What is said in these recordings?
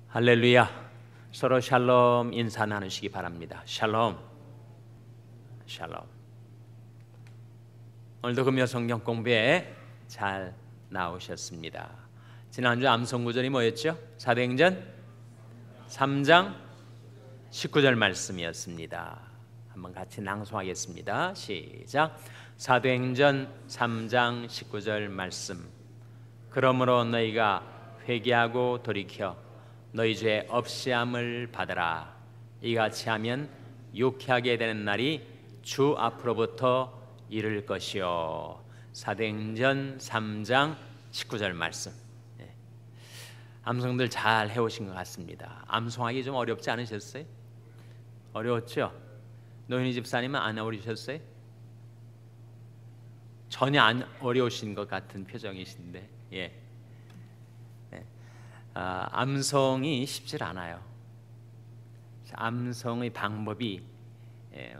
할렐루야. 서로 샬롬 인사 나누시기 바랍니다. 샬롬. 샬롬. 오늘도 금요 성경 공부에 잘 나오셨습니다. 지난주 암송구절이 뭐였죠? 사도행전 3장 19절 말씀이었습니다. 한번 같이 낭송하겠습니다. 시작. 사도행전 3장 19절 말씀. 그러므로 너희가 회개하고 돌이켜 너희 죄 없이함을 받으라. 이같이 하면 유쾌하게 되는 날이 주 앞으로부터 이를 것이요. 사도행전 3장 19절 말씀. 암송들 잘 해오신 것 같습니다. 암송하기 좀 어렵지 않으셨어요? 어려웠죠? 노인희 집사님은 안 어려우셨어요? 전혀 안 어려우신 것 같은 표정이신데, 예. 암송이 쉽지 않아요. 암송의 방법이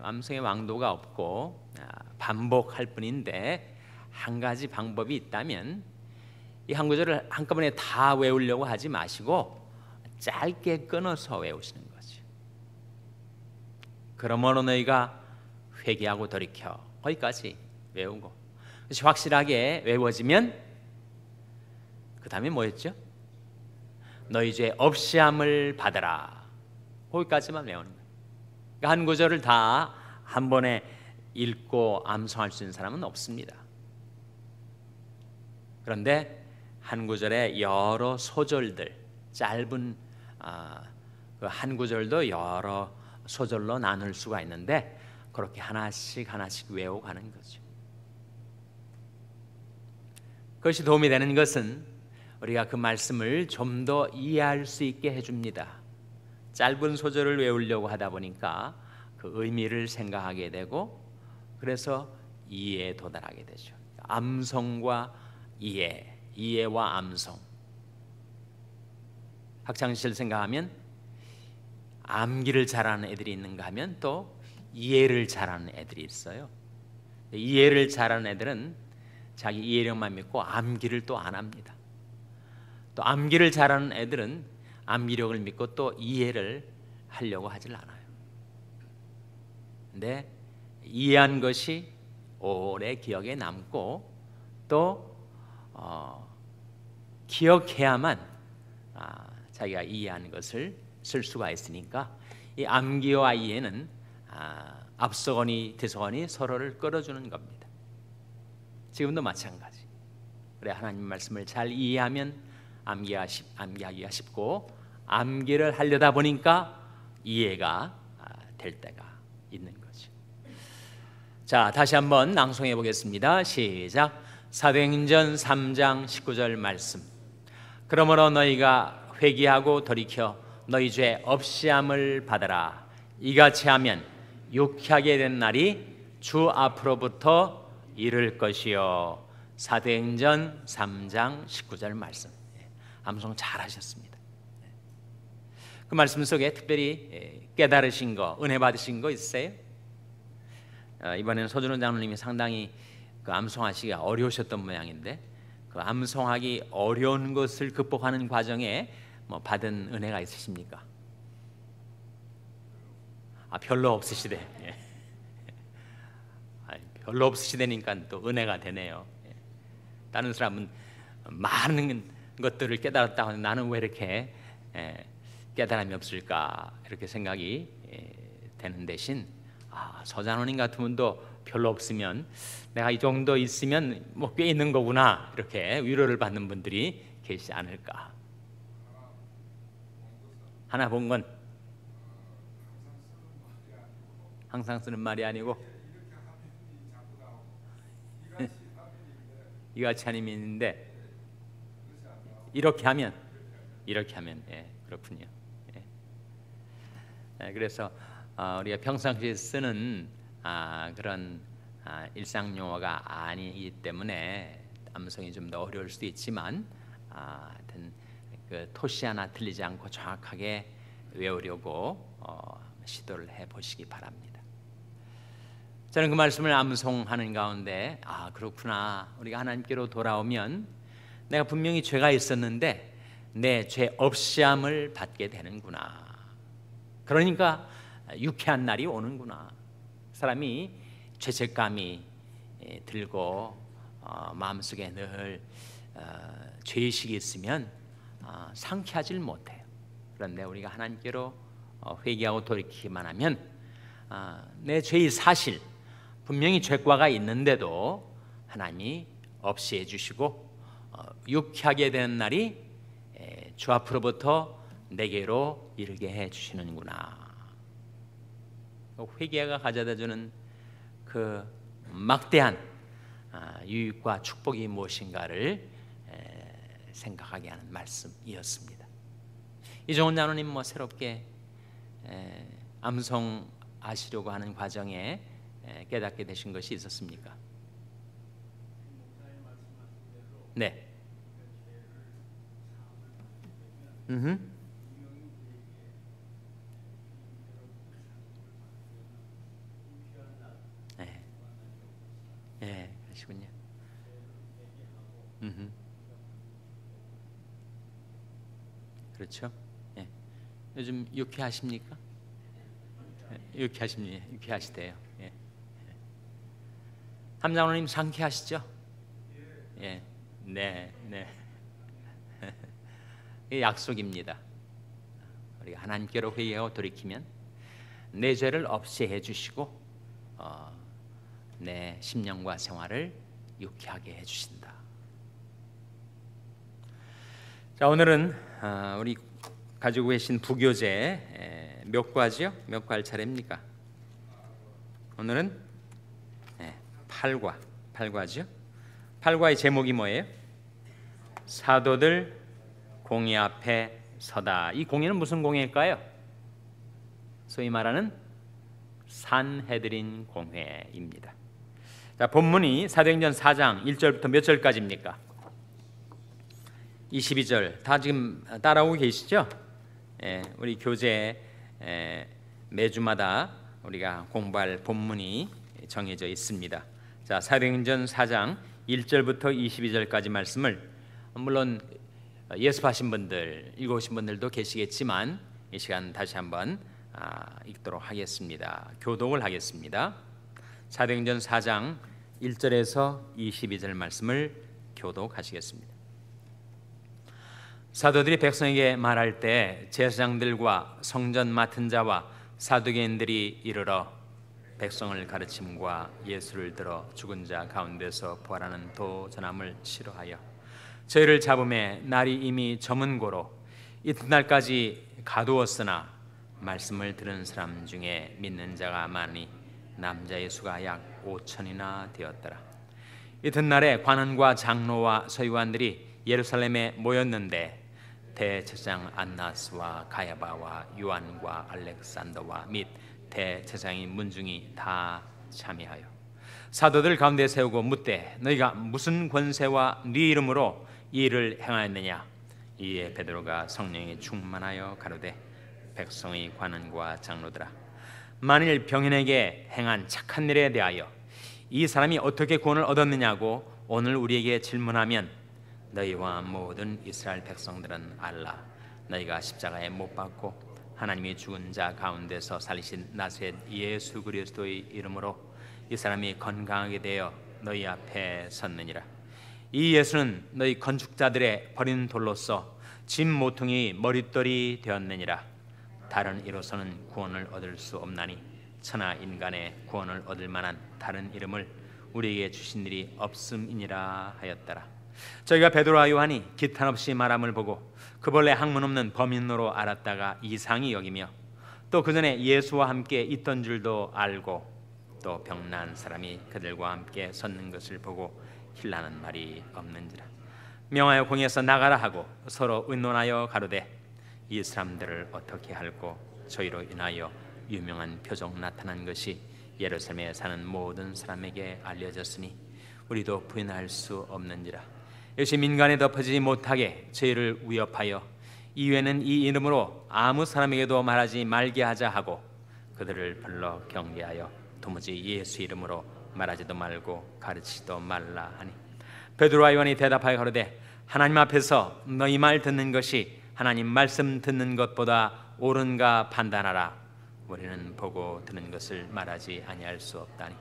암송의 왕도가 없고 반복할 뿐인데, 한 가지 방법이 있다면 이 한 구절을 한꺼번에 다 외우려고 하지 마시고 짧게 끊어서 외우시는 거죠. 그러므로 너희가 회개하고 돌이켜, 거기까지 외우고 그것이 확실하게 외워지면 그 다음에 뭐였죠? 너희 죄 없이함을 받으라. 거기까지만 외우는 거예요. 그러니까 한 구절을 다 한 번에 읽고 암송할 수 있는 사람은 없습니다. 그런데 한 구절에 여러 소절들, 짧은 그 한 구절도 여러 소절로 나눌 수가 있는데 그렇게 하나씩 하나씩 외워가는 거죠. 그것이 도움이 되는 것은 우리가 그 말씀을 좀 더 이해할 수 있게 해줍니다. 짧은 소절을 외우려고 하다 보니까 그 의미를 생각하게 되고 그래서 이해에 도달하게 되죠. 암송과 이해, 이해와 암송. 학창시절 생각하면 암기를 잘하는 애들이 있는가 하면 또 이해를 잘하는 애들이 있어요. 이해를 잘하는 애들은 자기 이해력만 믿고 암기를 또 안 합니다. 또 암기를 잘하는 애들은 암기력을 믿고 또 이해를 하려고 하질 않아요. 근데 이해한 것이 오래 기억에 남고 또 기억해야만 자기가 이해한 것을 쓸 수가 있으니까 이 암기와 이해는 앞서거니 뒤서거니 서로를 끌어주는 겁니다. 지금도 마찬가지. 그래, 하나님 말씀을 잘 이해하면 암기하기가 쉽고 암기를 하려다 보니까 이해가 될 때가 있는 거죠. 자, 다시 한번 낭송해 보겠습니다. 시작. 사도행전 3장 19절 말씀. 그러므로 너희가 회개하고 돌이켜 너희 죄 없이함을 받으라. 이같이 하면 유쾌하게 된 날이 주 앞으로부터 이를 것이요. 사도행전 3장 19절 말씀. 암송 잘 하셨습니다. 그 말씀 속에 특별히 깨달으신 거, 은혜 받으신 거 있어요? 이번에는 소준원 장로님이 상당히 그 암송하시기가 어려우셨던 모양인데 그 암송하기 어려운 것을 극복하는 과정에 뭐 받은 은혜가 있으십니까? 별로 없으시대. 별로 없으시다니까 또 은혜가 되네요. 다른 사람은 많은 것들을 깨달았다고 하는데 나는 왜 이렇게 깨달음이 없을까 이렇게 생각이 되는 대신 서장로님 같은 분도 별로 없으면 내가 이 정도 있으면 뭐 꽤 있는 거구나 이렇게 위로를 받는 분들이 계시지 않을까. 하나 본 건 항상 쓰는 말이 아니고 이같이 하님이 있는데 이렇게 하면 그렇군요. 그래서 우리가 평상시에 쓰는 그런 일상 용어가 아니기 때문에 암송이 좀 더 어려울 수도 있지만 하여튼 그 토시 하나 틀리지 않고 정확하게 외우려고 시도를 해보시기 바랍니다. 저는 그 말씀을 암송하는 가운데 그렇구나, 우리가 하나님께로 돌아오면 내가 분명히 죄가 있었는데 내 죄 없이함을 받게 되는구나. 그러니까 유쾌한 날이 오는구나. 사람이 죄책감이 들고 마음속에 늘 죄의식이 있으면 상쾌하질 못해요. 그런데 우리가 하나님께로 회개하고 돌이키기만 하면 내 죄의 사실, 분명히 죄과가 있는데도 하나님이 없이 해주시고 유쾌하게 되는 날이 주 앞으로부터 내게로 이르게 해주시는구나. 회개가 가져다주는 그 막대한 유익과 축복이 무엇인가를 생각하게 하는 말씀이었습니다. 이종훈 장로님 새롭게 암송하시려고 하는 과정에 깨닫게 되신 것이 있었습니까? 네. 네, 그러시군요. 그렇죠. 예. 요즘 유쾌하십니까? 유쾌하시대요. 예. 함장로님 상쾌하시죠? 예. 네, 네. 이 약속입니다. 우리가 하나님께로 회개하고 돌이키면 내 죄를 없이 해주시고 내 심령과 생활을 유쾌하게 해주신다. 자, 오늘은 우리 가지고 계신 부교재 몇 과지요? 몇 과할 차례입니까? 오늘은 8과지요. 8과의 제목이 뭐예요? 사도들 공의 앞에 서다. 이 공의는 무슨 공의일까요? 소위 말하는 산헤드린 공회입니다. 자, 본문이 사도행전 4장 1절부터 몇 절까지입니까? 22절. 다 지금 따라오고 계시죠? 우리 교재 매주마다 우리가 공부할 본문이 정해져 있습니다. 자, 사도행전 4장 1절부터 22절까지 말씀을 물론 예습하신 분들, 읽으신 분들도 계시겠지만 이 시간 다시 한번 읽도록 하겠습니다. 교독을 하겠습니다. 사도행전 4장 1절에서 22절 말씀을 교독하시겠습니다. 사도들이 백성에게 말할 때 제사장들과 성전 맡은 자와 사두개인들이 이르러 백성을 가르침과 예수를 들어 죽은 자 가운데서 부활하는 도 전함을 싫어하여 저희를 잡음에 날이 이미 저문 고로 이튿날까지 가두었으나 말씀을 들은 사람 중에 믿는 자가 많이 남자의 수가 약 5천이나 되었더라. 이튿날에 관원과 장로와 서기관들이 예루살렘에 모였는데 대제사장 안나스와 가야바와 요한과 알렉산더와 및 대제사장인 문중이 다 참여하여 사도들 가운데 세우고 묻되 너희가 무슨 권세와 네 이름으로 이 일을 행하였느냐? 이에 베드로가 성령에 충만하여 가로되 백성의 관원과 장로들아, 만일 병인에게 행한 착한 일에 대하여 이 사람이 어떻게 구원을 얻었느냐고 오늘 우리에게 질문하면 너희와 모든 이스라엘 백성들은 알라. 너희가 십자가에 못 박고 하나님이 죽은 자 가운데서 살리신 나사렛 예수 그리스도의 이름으로 이 사람이 건강하게 되어 너희 앞에 섰느니라. 이 예수는 너희 건축자들의 버린 돌로서 짐 모퉁이 머릿돌이 되었느니라. 다른 이로서는 구원을 얻을 수 없나니 천하 인간의 구원을 얻을 만한 다른 이름을 우리에게 주신 일이 없음이니라 하였더라. 저희가 베드로와 요한이 기탄 없이 말함을 보고 그 본래 학문 없는 범인으로 알았다가 이상히 여기며 또 그 전에 예수와 함께 있던 줄도 알고 또 병난 사람이 그들과 함께 섰는 것을 보고 힐나는 말이 없는지라. 명하여 공에서 나가라 하고 서로 의논하여 가로되 이 사람들을 어떻게 할꼬? 저희로 인하여 유명한 표적 나타난 것이 예루살렘에 사는 모든 사람에게 알려졌으니 우리도 부인할 수 없는지라. 역시 민간에 덮어지지 못하게 저희를 위협하여 이후에는 이 이름으로 아무 사람에게도 말하지 말게 하자 하고 그들을 불러 경계하여 도무지 예수 이름으로 말하지도 말고 가르치지도 말라 하니 베드로와 요한이 대답하여 가로되 하나님 앞에서 너희 말 듣는 것이 하나님 말씀 듣는 것보다 옳은가 판단하라. 우리는 보고 듣는 것을 말하지 아니할 수 없다니.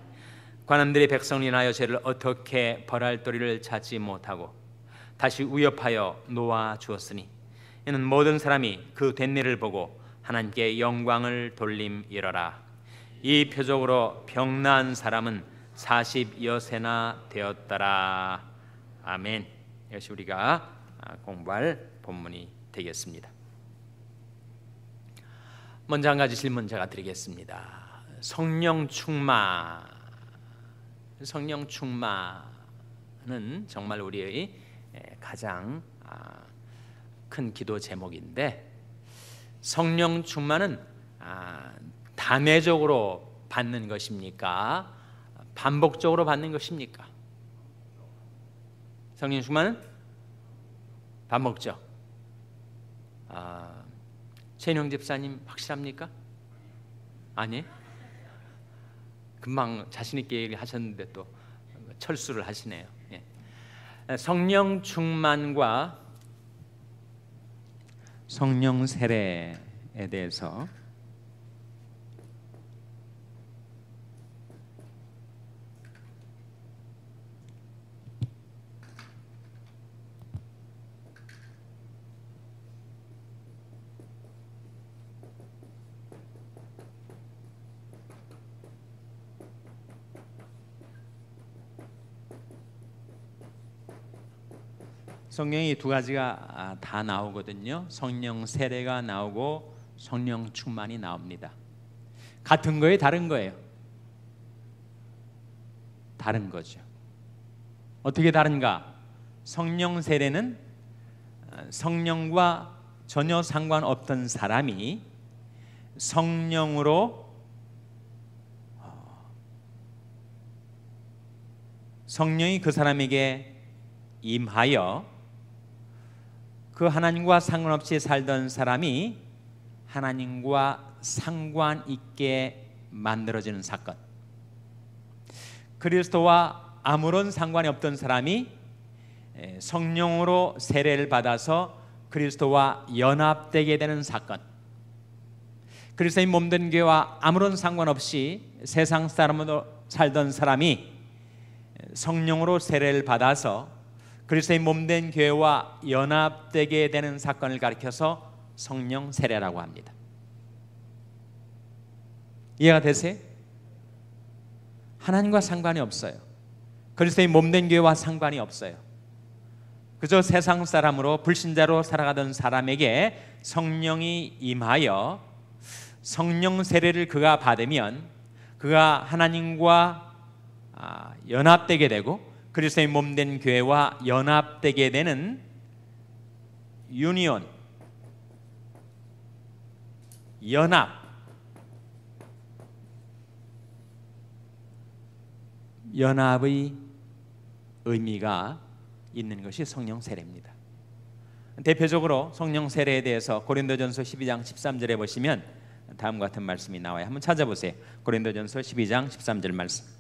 관원들이 백성을 인하여 죄를 어떻게 벌할 도리를 찾지 못하고 다시 위협하여 놓아 주었으니 이는 모든 사람이 그 된 일을 보고 하나님께 영광을 돌림이러라. 이 표적으로 병난 사람은 40여 세나 되었더라. 아멘. 이것이 우리가 공부할 본문이 되겠습니다. 먼저 한 가지 질문 제가 드리겠습니다. 성령 충만은 정말 우리의 가장 큰 기도 제목인데, 성령 충만은 단회적으로 받는 것입니까? 반복적으로 받는 것입니까? 성령 충만은 반복적. 최인영 집사님 확실합니까? 아니? 금방 자신 있게 얘기하셨는데 또 철수를 하시네요. 예. 성령 충만과 성령 세례에 대해서 성령이 두 가지가 다 나오거든요. 성령 세례가 나오고 성령 충만이 나옵니다. 같은 거예요, 다른 거예요? 다른 거죠. 어떻게 다른가? 성령 세례는 성령과 전혀 상관없던 사람이 성령으로 성령이 그 사람에게 임하여 그 하나님과 상관없이 살던 사람이 하나님과 상관 있게 만들어지는 사건. 그리스도와 아무런 상관이 없던 사람이 성령으로 세례를 받아서 그리스도와 연합되게 되는 사건. 그리스도의 몸된 교회와 아무런 상관없이 세상 사람으로 살던 사람이 성령으로 세례를 받아서 그리스도의 몸된 교회와 연합되게 되는 사건을 가리켜서 성령 세례라고 합니다. 이해가 되세요? 하나님과 상관이 없어요. 그리스도의 몸된 교회와 상관이 없어요. 그저 세상 사람으로 불신자로 살아가던 사람에게 성령이 임하여 성령 세례를 그가 받으면 그가 하나님과 연합되게 되고 그리스도의 몸된 교회와 연합되게 되는 유니온, 연합의 의미가 있는 것이 성령 세례입니다. 대표적으로 성령 세례에 대해서 고린도전서 12장 13절에 보시면 다음과 같은 말씀이 나와요. 한번 찾아보세요. 고린도전서 12장 13절 말씀.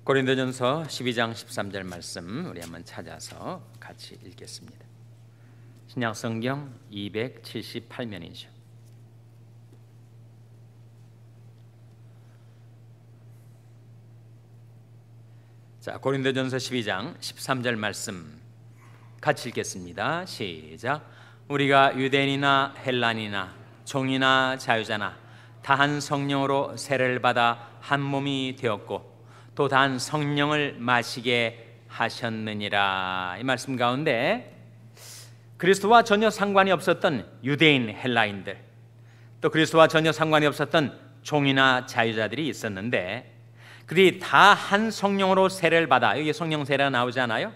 고린도전서 12장 13절 말씀 우리 한번 찾아서 같이 읽겠습니다. 신약성경 278면이죠. 자, 고린도전서 12장 13절 말씀 같이 읽겠습니다. 시작. 우리가 유대인이나 헬란이나 종이나 자유자나 다 한 성령으로 세례를 받아 한 몸이 되었고 또 단 성령을 마시게 하셨느니라. 이 말씀 가운데 그리스도와 전혀 상관이 없었던 유대인 헬라인들, 또 그리스도와 전혀 상관이 없었던 종이나 자유자들이 있었는데 그들이 다 한 성령으로 세례를 받아, 여기 성령 세례가 나오잖아요.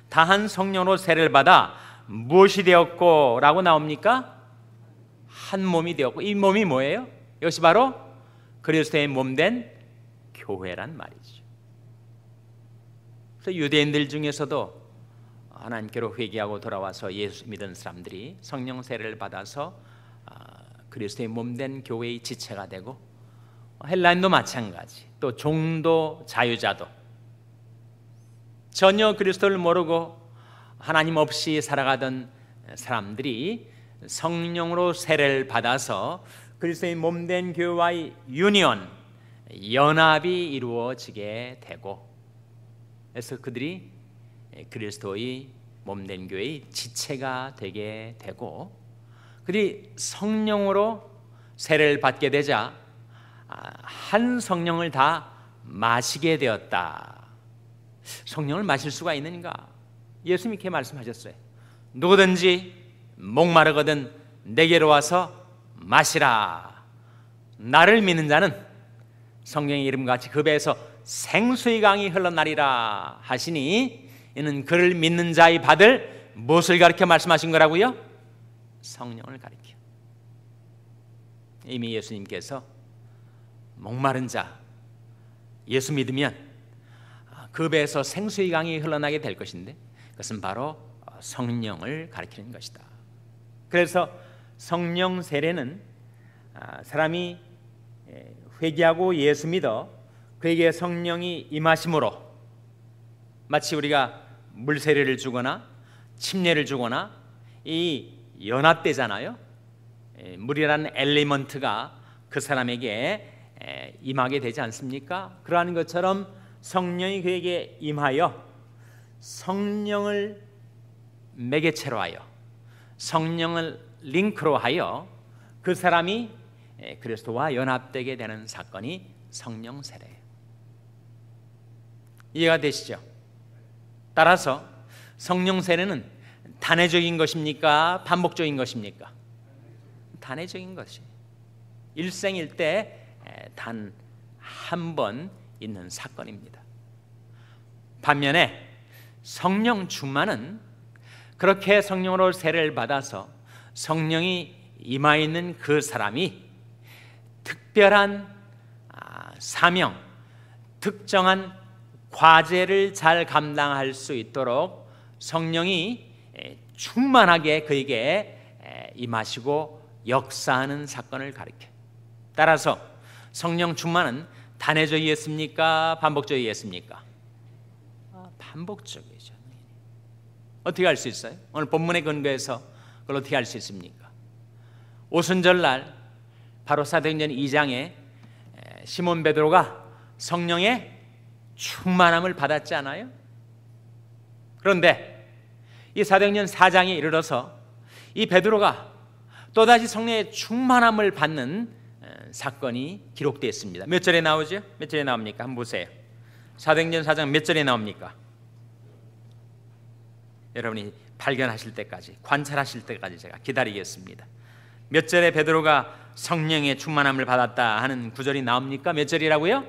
다 한 성령으로 세례를 받아 무엇이 되었고 라고 나옵니까? 한 몸이 되었고. 이 몸이 뭐예요? 이것이 바로 그리스도의 몸된 교회란 말이죠. 그래서 유대인들 중에서도 하나님께로 회개하고 돌아와서 예수 믿은 사람들이 성령 세례를 받아서 그리스도의 몸된 교회의 지체가 되고, 헬라인도 마찬가지. 또 종도 자유자도 전혀 그리스도를 모르고 하나님 없이 살아가던 사람들이 성령으로 세례를 받아서 그리스도의 몸된 교회와의 유니온, 연합이 이루어지게 되고, 그래서 그들이 그리스도의 몸된 교회의 지체가 되게 되고, 그들이 성령으로 세례를 받게 되자 한 성령을 다 마시게 되었다. 성령을 마실 수가 있는가? 예수님이 이렇게 말씀하셨어요. 누구든지 목마르거든 내게로 와서 마시라. 나를 믿는 자는 성령의 이름같이 그 배에서 생수의 강이 흘러나리라 하시니, 이는 그를 믿는 자의 받을 무엇을 가르쳐 말씀하신 거라고요? 성령을 가르쳐. 이미 예수님께서 목마른 자 예수 믿으면 그 배에서 생수의 강이 흘러나게 될 것인데, 그것은 바로 성령을 가리키는 것이다. 그래서 성령 세례는 사람이 회개하고 예수 믿어 그에게 성령이 임하심으로, 마치 우리가 물세례를 주거나 침례를 주거나 이 연합되잖아요. 물이라는 엘리먼트가 그 사람에게 임하게 되지 않습니까? 그러한 것처럼 성령이 그에게 임하여 성령을 매개체로 하여, 성령을 링크로 하여 그 사람이 그리스도와 연합되게 되는 사건이 성령 세례예요. 이해가 되시죠? 따라서 성령 세례는 단회적인 것입니까? 반복적인 것입니까? 단회적인 것이 일생일 때 단 한 번 있는 사건입니다. 반면에 성령 충만은 그렇게 성령으로 세례를 받아서 성령이 임하 있는 그 사람이 특별한 사명, 특정한 과제를 잘 감당할 수 있도록 성령이 충만하게 그에게 임하시고 역사하는 사건을 가리켜. 따라서 성령 충만은 단회적이었습니까? 반복적이었습니까? 반복적이죠. 어떻게 알 수 있어요? 오늘 본문의 근거에서 그걸 어떻게 알 수 있습니까? 오순절날 바로 사도행전 2장에 시몬 베드로가 성령의 충만함을 받았지 않아요? 그런데 이 사도행전 4장에 이르러서 이 베드로가 또다시 성령의 충만함을 받는 사건이 기록되어 있습니다. 몇 절에 나오죠? 몇 절에 나옵니까? 한번 보세요. 사도행전 4장 몇 절에 나옵니까? 여러분이 발견하실 때까지, 관찰하실 때까지 제가 기다리겠습니다. 몇 절에 베드로가 성령의 충만함을 받았다 하는 구절이 나옵니까? 몇 절이라고요?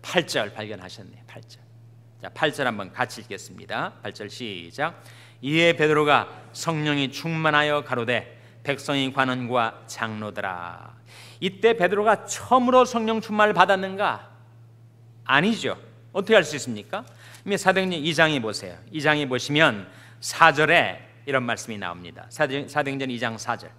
8절 발견하셨네요. 8절. 자, 8절 한번 같이 읽겠습니다. 8절 시작. 이에 베드로가 성령이 충만하여 가로되 백성의 관원과 장로들아. 이때 베드로가 처음으로 성령 충만을 받았는가? 아니죠. 어떻게 할 수 있습니까? 이미 사도행전 2장에 보세요. 2장에 보시면 4절에 이런 말씀이 나옵니다. 사도행전 2장 4절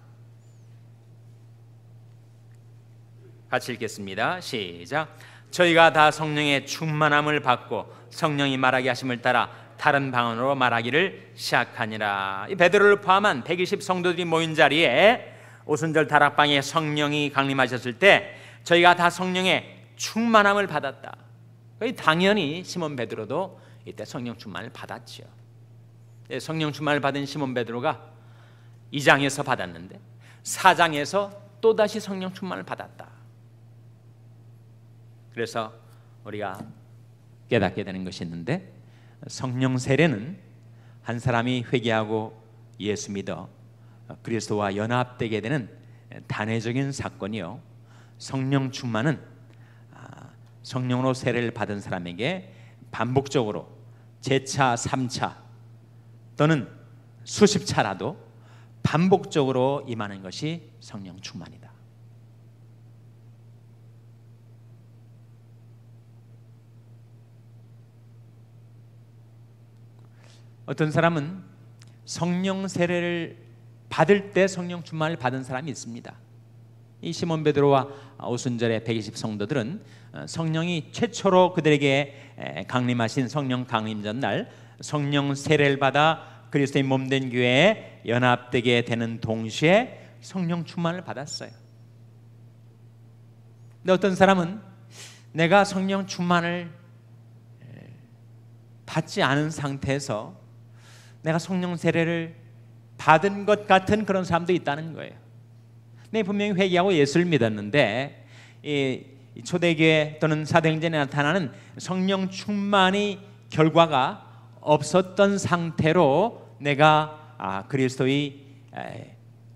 같이 읽겠습니다. 시작. 저희가 다 성령의 충만함을 받고 성령이 말하게 하심을 따라 다른 방언으로 말하기를 시작하니라. 이 베드로를 포함한 120 성도들이 모인 자리에 오순절 다락방에 성령이 강림하셨을 때 저희가 다 성령의 충만함을 받았다. 당연히 시몬 베드로도 이때 성령 충만을 받았죠. 성령 충만을 받은 시몬 베드로가 2장에서 받았는데 4장에서 또다시 성령 충만을 받았다. 그래서 우리가 깨닫게 되는 것이 있는데, 성령 세례는 한 사람이 회개하고 예수 믿어 그리스도와 연합되게 되는 단회적인 사건이요, 성령 충만은 성령으로 세례를 받은 사람에게 반복적으로 제차, 3차 또는 수십 차라도 반복적으로 임하는 것이 성령 충만이다. 어떤 사람은 성령 세례를 받을 때 성령 충만을 받은 사람이 있습니다. 이 시몬 베드로와 오순절의 120 성도들은 성령이 최초로 그들에게 강림하신 성령 강림 전날 성령 세례를 받아 그리스도의 몸된 교회에 연합되게 되는 동시에 성령 충만을 받았어요. 근데 어떤 사람은 내가 성령 충만을 받지 않은 상태에서 내가 성령 세례를 받은 것 같은 그런 사람도 있다는 거예요. 네, 분명히 회개하고 예수를 믿었는데 이 초대교회 또는 사도행전에 나타나는 성령 충만의 결과가 없었던 상태로 내가 그리스도의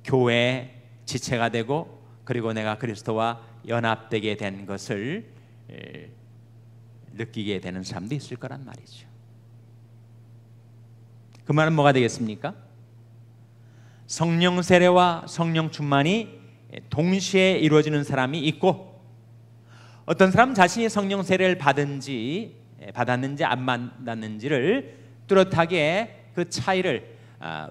교회의 지체가 되고 그리고 내가 그리스도와 연합되게 된 것을 느끼게 되는 사람도 있을 거란 말이죠. 그 말은 뭐가 되겠습니까? 성령 세례와 성령 충만이 동시에 이루어지는 사람이 있고 어떤 사람 자신이 성령 세례를 받았는지 안 받았는지를 뚜렷하게 그 차이를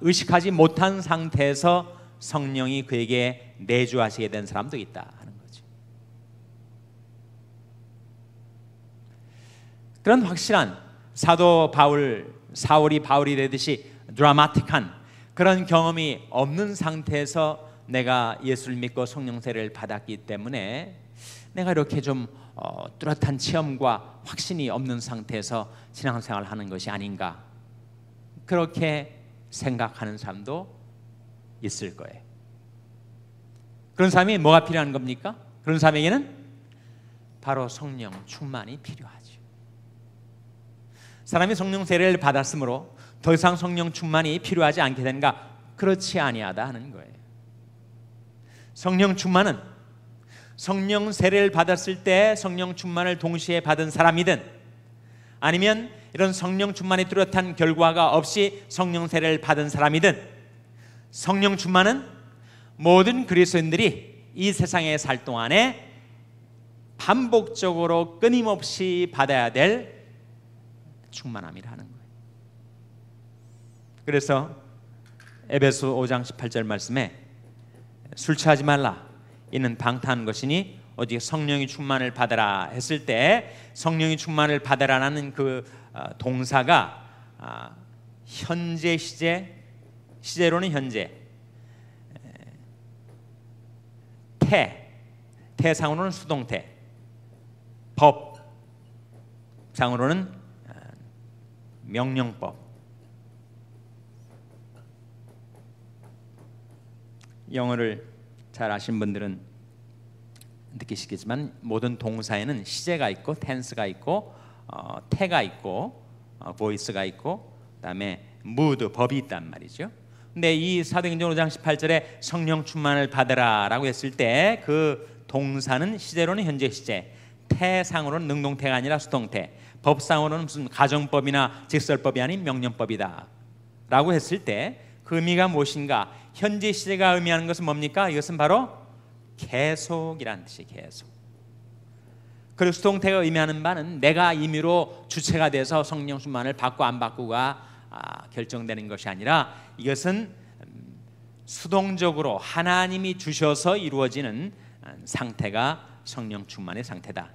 의식하지 못한 상태에서 성령이 그에게 내주하시게 된 사람도 있다 하는 거죠. 그런 확실한 사도 사울이 바울이 되듯이 드라마틱한 그런 경험이 없는 상태에서 내가 예수를 믿고 성령 세례를 받았기 때문에 내가 이렇게 좀 뚜렷한 체험과 확신이 없는 상태에서 신앙생활을 하는 것이 아닌가, 그렇게 생각하는 사람도 있을 거예요. 그런 사람이 뭐가 필요한 겁니까? 그런 사람에게는 바로 성령 충만이 필요하죠. 사람이 성령 세례를 받았으므로 더 이상 성령 충만이 필요하지 않게 되는가? 그렇지 아니하다 하는 거예요. 성령 충만은 성령 세례를 받았을 때 성령 충만을 동시에 받은 사람이든 아니면 이런 성령 충만이 뚜렷한 결과가 없이 성령 세례를 받은 사람이든 성령 충만은 모든 그리스도인들이 이 세상에 살 동안에 반복적으로 끊임없이 받아야 될 충만함이라는 거예요. 그래서 에베소 5장 18절 말씀에 술 취하지 말라, 이는 방탕한 것이니 오직 성령이 충만을 받아라 했을 때 성령이 충만을 받아라라는 그 동사가 현재 시제로는 현재, 태상으로는 수동태, 법상으로는 명령법. 영어를 잘 아시는 분들은 느끼시겠지만 모든 동사에는 시제가 있고 텐스가 있고 태가 있고 보이스가 있고 그다음에 무드, 법이 있단 말이죠. 근데 이 사도행전 5장 18절에 성령 충만을 받으라라고 했을 때 그 동사는 시제로는 현재 시제, 태상으로는 능동태가 아니라 수동태, 법상으로는 무슨 가정법이나 직설법이 아닌 명령법이다 라고 했을 때 그 의미가 무엇인가? 현재 시제가 의미하는 것은 뭡니까? 이것은 바로 계속이라는 뜻이 계속. 그리고 수동태가 의미하는 바는 내가 임의로 주체가 돼서 성령 충만을 받고 안 받고가 결정되는 것이 아니라 이것은 수동적으로 하나님이 주셔서 이루어지는 상태가 성령 충만의 상태다.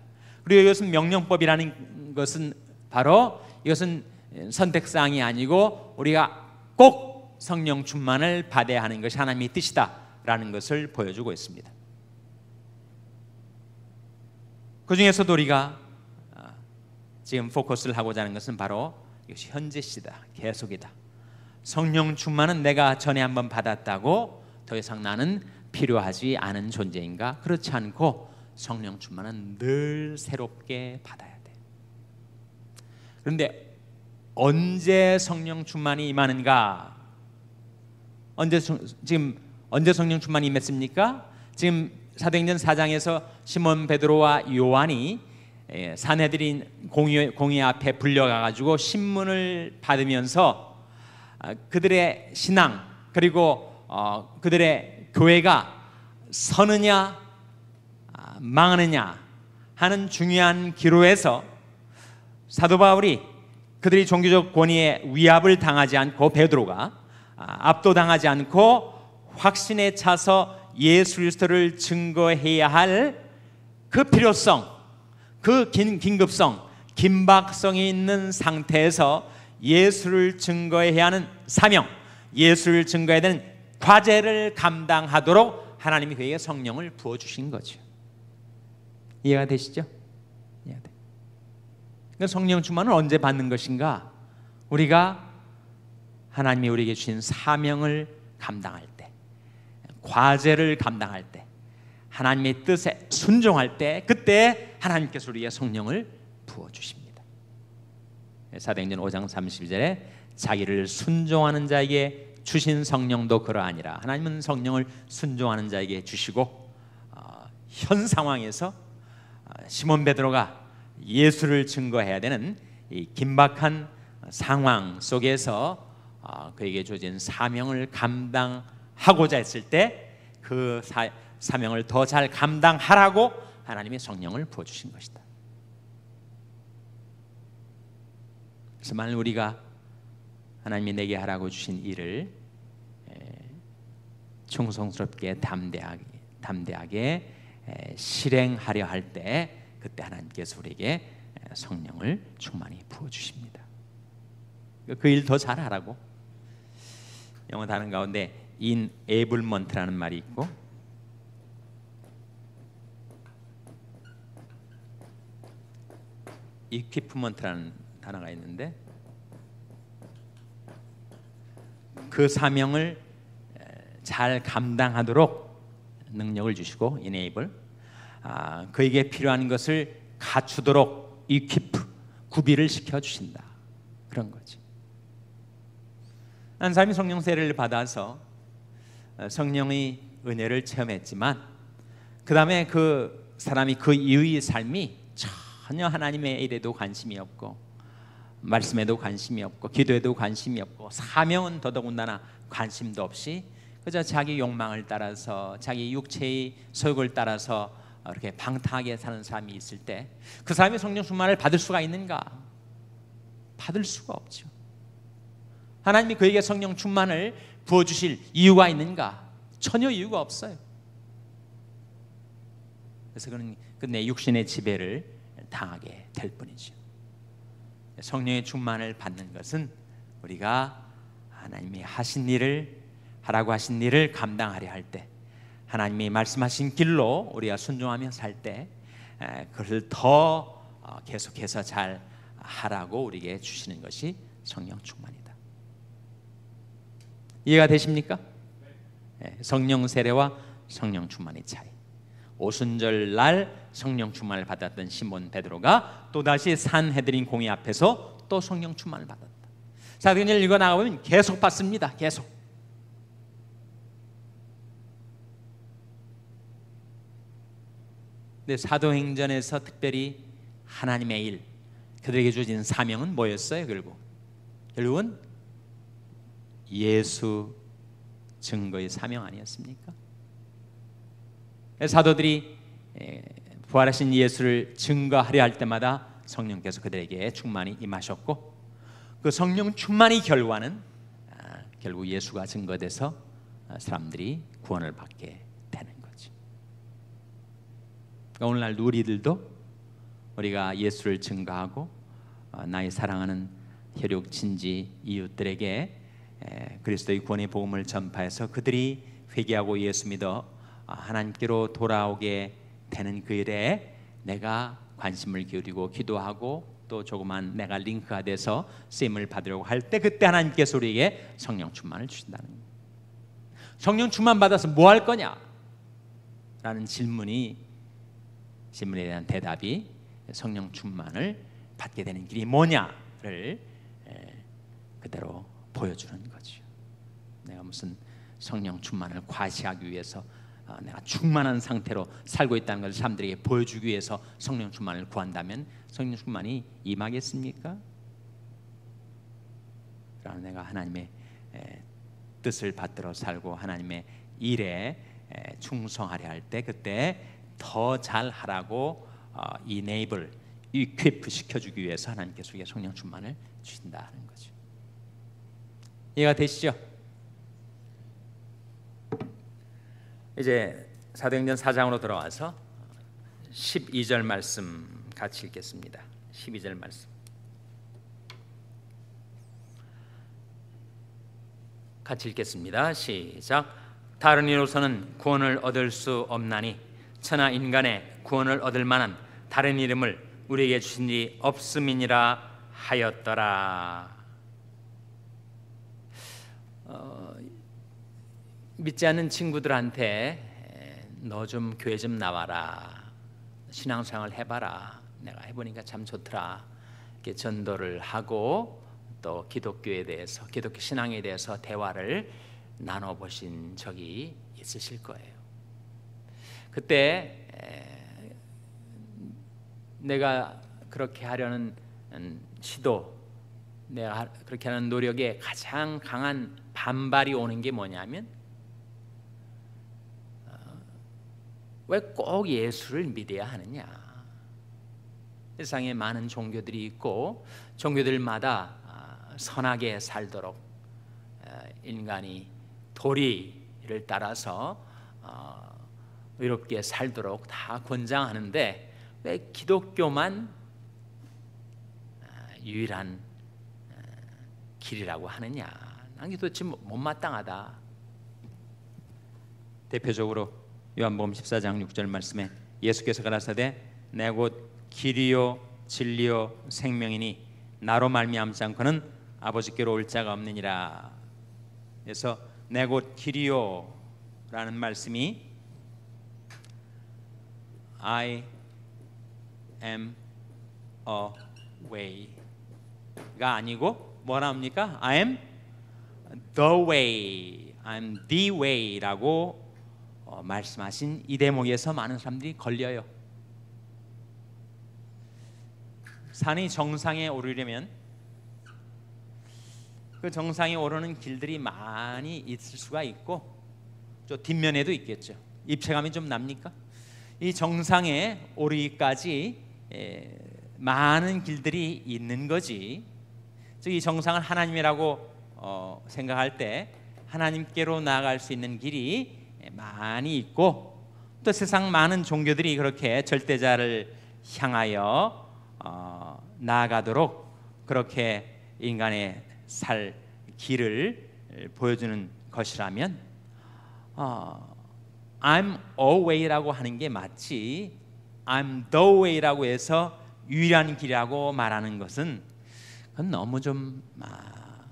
그리고 이것은 명령법이라는 것은 바로 이것은 선택사항이 아니고 우리가 꼭 성령 충만을 받아야 하는 것이 하나님의 뜻이다라는 것을 보여주고 있습니다. 그 중에서도 우리가 지금 포커스를 하고자 하는 것은 바로 이것이 현재 시다, 계속이다. 성령 충만은 내가 전에 한번 받았다고 더 이상 나는 필요하지 않은 존재인가? 그렇지 않고 성령 충만은 늘 새롭게 받아야 돼. 그런데 언제 성령 충만이 임하는가? 언제 성령 충만이 임했습니까? 지금 사도행전 4장에서 시몬 베드로와 요한이 사내들인 공회 앞에 불려가가지고 신문을 받으면서 그들의 신앙 그리고 그들의 교회가 서느냐 망하느냐 하는 중요한 기로에서 사도 바울이 그들이 종교적 권위에 위압을 당하지 않고 베드로가 압도당하지 않고 확신에 차서 예수 그리스도를 증거해야 할 그 필요성, 그 긴급성, 긴박성이 있는 상태에서 예수를 증거해야 하는 사명, 예수를 증거해야 되는 과제를 감당하도록 하나님이 그에게 성령을 부어주신 거죠. 이해가 되시죠? 이해가 돼. 그러니까 성령 충만을 언제 받는 것인가? 우리가 하나님이 우리에게 주신 사명을 감당할 때, 과제를 감당할 때, 하나님의 뜻에 순종할 때, 그때 하나님께서 우리에게 성령을 부어주십니다. 사도행전 5장 32절에 자기를 순종하는 자에게 주신 성령도 그러하니라. 하나님은 성령을 순종하는 자에게 주시고, 현 상황에서 시몬 베드로가 예수를 증거해야 되는 이 긴박한 상황 속에서 그에게 주어진 사명을 감당하고자 했을 때 그 사명을 더 잘 감당하라고 하나님이 성령을 부어주신 것이다. 그래서 만일 우리가 하나님이 내게 하라고 주신 일을 충성스럽게 담대하게 실행하려 할 때, 그때 하나님께서 우리에게 성령을 충만히 부어주십니다. 그 일 더 잘하라고. 영어 단어 가운데 enablement라는 말이 있고, equipment라는 단어가 있는데, 그 사명을 잘 감당하도록 능력을 주시고, enable, 그에게 필요한 것을 갖추도록 equip, 구비를 시켜주신다. 그런 거지. 한 사람이 성령 세례를 받아서 성령의 은혜를 체험했지만, 그 다음에 그 사람이 그 이후의 삶이 전혀 하나님의 일에도 관심이 없고, 말씀에도 관심이 없고, 기도에도 관심이 없고, 사명은 더더군다나 관심도 없이 그저 자기 욕망을 따라서, 자기 육체의 소욕을 따라서 이렇게 방탕하게 사는 사람이 있을 때, 그 사람이 성령 충만을 받을 수가 있는가? 받을 수가 없죠. 하나님이 그에게 성령 충만을 부어주실 이유가 있는가? 전혀 이유가 없어요. 그래서 그는 끝내 육신의 지배를 당하게 될 뿐이죠. 성령의 충만을 받는 것은 우리가 하나님이 하라고 하신 일을 감당하려 할 때, 하나님이 말씀하신 길로 우리가 순종하며 살 때, 그것을 더 계속해서 잘 하라고 우리에게 주시는 것이 성령 충만이다. 이해가 되십니까? 성령 세례와 성령 충만의 차이. 오순절 날 성령 충만을 받았던 시몬 베드로가 또다시 산헤드린 공회 앞에서 또 성령 충만을 받았다. 사도행전을 읽어 나가보면 계속 받습니다. 계속. 근데 사도행전에서 특별히 하나님의 일, 그들에게 주어진 사명은 뭐였어요? 결국은 예수 증거의 사명 아니었습니까? 사도들이 부활하신 예수를 증거하려 할 때마다 성령께서 그들에게 충만히 임하셨고, 그 성령 충만의 결과는 결국 예수가 증거돼서 사람들이 구원을 받게 되는 거죠. 그러니까 오늘날 우리들도 우리가 예수를 증거하고 나의 사랑하는 혈육 친지 이웃들에게 그리스도의 구원의 복음을 전파해서 그들이 회개하고 예수 믿어 하나님께로 돌아오게 되는 그 일에 내가 관심을 기울이고 기도하고 또 조그만 내가 링크가 돼서 쓰임을 받으려고 할 때, 그때 하나님께서 우리에게 성령 충만을 주신다는 거예요. 성령 충만 받아서 뭐 할 거냐? 라는 질문에 대한 대답이 성령 충만을 받게 되는 길이 뭐냐를 그대로 보여주는 거죠. 내가 무슨 성령 충만을 과시하기 위해서 내가 충만한 상태로 살고 있다는 것을 사람들에게 보여주기 위해서 성령 충만을 구한다면 성령 충만이 임하겠습니까? 그러나 내가 하나님의 뜻을 받들어 살고 하나님의 일에 충성하려 할 때, 그때 더 잘하라고 enable, equip 시켜주기 위해서 하나님께서 우리에게 성령 충만을 주신다는 거죠. 이해가 되시죠? 이제 사도행전 4장으로 돌아와서 12절 말씀 같이 읽겠습니다. 12절 말씀 같이 읽겠습니다. 시작. 다른 이로서는 구원을 얻을 수 없나니 천하 인간의 구원을 얻을 만한 다른 이름을 우리에게 주신 이 없음이니라 하였더라. 믿지 않는 친구들한테 너 좀 교회 좀 나와라, 신앙생활 해봐라, 내가 해보니까 참 좋더라, 이렇게 전도를 하고 또 기독교에 대해서, 기독교 신앙에 대해서 대화를 나눠보신 적이 있으실 거예요. 그때 내가 그렇게 하려는 시도, 내가 그렇게 하는 노력에 가장 강한 반발이 오는 게 뭐냐면, 왜 꼭 예수를 믿어야 하느냐. 세상에 많은 종교들이 있고 종교들마다 선하게 살도록 인간이 도리를 따라서 의롭게 살도록 다 권장하는데 왜 기독교만 유일한 길이라고 하느냐. 난 이게 도대체 못마땅하다. 대표적으로 요한복음 14장 6절 말씀에 예수께서 가라사대 내 곧 길이요 진리요 생명이니 나로 말미암지 않고는 아버지께로 올 자가 없느니라. 그래서 내 곧 길이요 라는 말씀이 I am a way가 아니고 뭐라 합니까? I am the way, I'm the way라고 말씀하신 이 대목에서 많은 사람들이 걸려요. 산이 정상에 오르려면 그 정상에 오르는 길들이 많이 있을 수가 있고 저 뒷면에도 있겠죠. 입체감이 좀 납니까? 이 정상에 오르기까지 많은 길들이 있는 거지. 즉 이 정상을 하나님이라고 생각할 때 하나님께로 나아갈 수 있는 길이 많이 있고, 또 세상 많은 종교들이 그렇게 절대자를 향하여 나아가도록 그렇게 인간의 살 길을 보여주는 것이라면 I'm a way라고 하는 게 맞지, I'm the way라고 해서 유일한 길이라고 말하는 것은 그건 너무 좀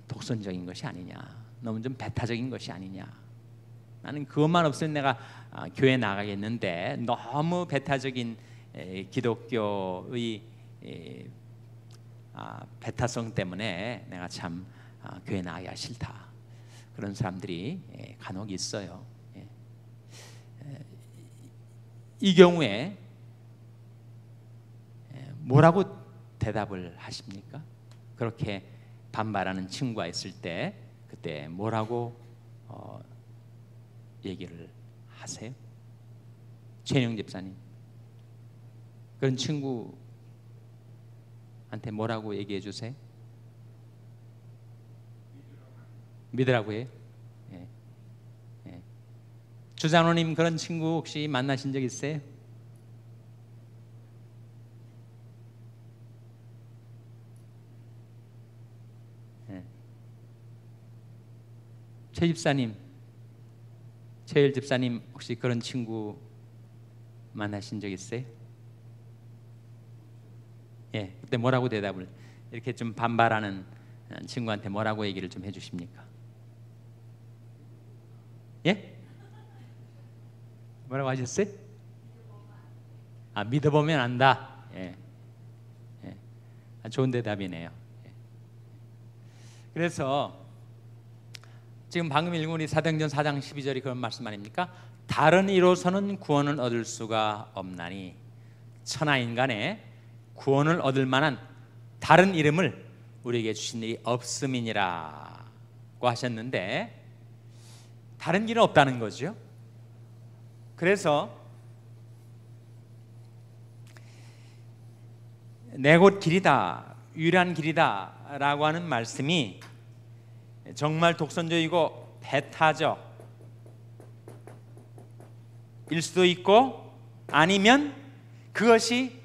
독선적인 것이 아니냐, 너무 좀 배타적인 것이 아니냐. 나는 그것만 없으면 내가 교회 나가겠는데 너무 배타적인 기독교의 배타성 때문에 내가 참 교회 나가기가 싫다. 그런 사람들이 간혹 있어요. 이 경우에 뭐라고 대답을 하십니까? 그렇게 반발하는 친구가 있을 때 그때 뭐라고 얘기를 하세요? 최영 집사님, 그런 친구한테 뭐라고 얘기해 주세요? 믿으라고 해요? 예. 예. 주장로님, 그런 친구 혹시 만나신 적 있어요? 예. 최 집사님, 최일 집사님, 혹시 그런 친구 만나신 적 있어요? 예, 그때 뭐라고 대답을, 이렇게 좀 반발하는 친구한테 뭐라고 얘기를 좀 해주십니까? 예? 뭐라고 하셨어요? 믿어보면 안다. 예, 예. 좋은 대답이네요. 예. 그래서 지금 방금 읽은 우리 사도행전 4장 12절이 그런 말씀 아닙니까? 다른 이로서는 구원을 얻을 수가 없나니 천하 인간의 구원을 얻을 만한 다른 이름을 우리에게 주신 일이 없음이니라고 하셨는데, 다른 길은 없다는 거죠. 그래서 내 곧 길이다, 유일한 길이다 라고 하는 말씀이 정말 독선적이고 배타적, 수도 있고 아니면 그것이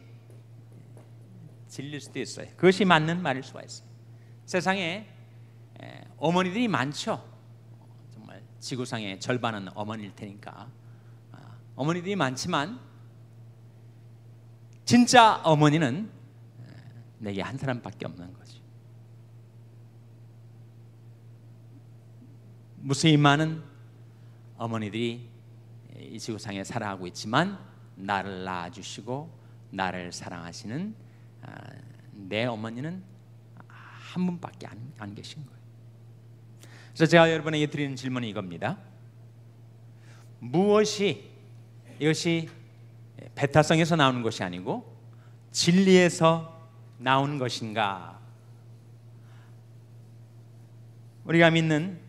진리일 수도 있어요. 그것이 맞는 말일 수가 있어요. 세상에 어머니들이 많죠. 정말 지구상의 절반은 어머니일 테니까 어머니들이 많지만 진짜 어머니는 내게 한 사람밖에 없는 거지. 무수히 많은 어머니들이 이 지구상에 살아가고 있지만 나를 낳아주시고 나를 사랑하시는 내 어머니는 한 분밖에 안 계신 거예요. 그래서 제가 여러분에게 드리는 질문이 이겁니다. 이것이 배타성에서 나오는 것이 아니고 진리에서 나오는 것인가? 우리가 믿는